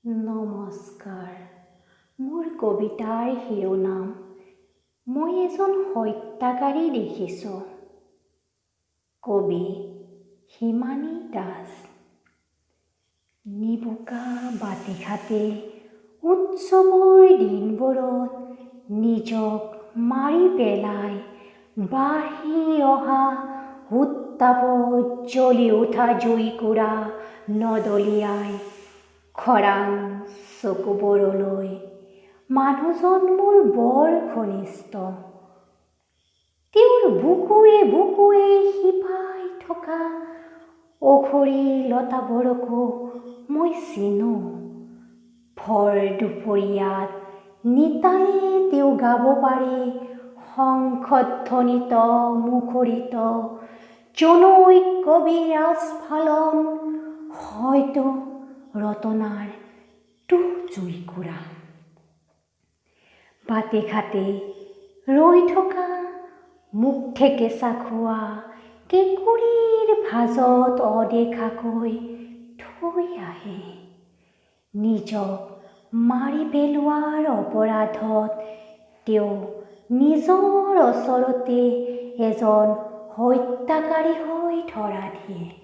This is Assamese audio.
নমস্কাৰ। মোৰ কবিতাৰ শিৰোনাম মই এজন হত্যাকাৰী দেখিছোঁ। কবি হিমানী দাস। নিবোকা বাটে-ঘাটে উৎসৱৰ দিনবোৰত নিজক মাৰি পেলাই বাঢ়ি অহা উত্তাপত জ্বলি উঠা জুইকুৰা নদলিয়াই খৰাং চকুবোৰলৈ মানুহজন মোৰ বৰ ঘনিষ্ঠ। তেওঁৰ বুকুৱে বুকুৱে শিপাই থকা অঘৰী লতাবোৰকো মই চিনো। ভৰ দুপৰীয়াত নিতালে তেওঁ গাব পাৰে শংখধ্বনিত মুখৰিত জনৈক কবিৰাজ ফালন, হয়তো ৰতনাৰ জুইকুৰা। বাটে-ঘাটে ৰৈ থকা মুখ থেকেচা খোৱা কেঁকুৰিৰ ভাজত অদেখাকৈ থৈ আহে। নিজক মাৰি পেলোৱাৰ অপৰাধত তেওঁ নিজৰ ওচৰতে এজন হত্যাকাৰী হৈ ধৰা দিয়ে।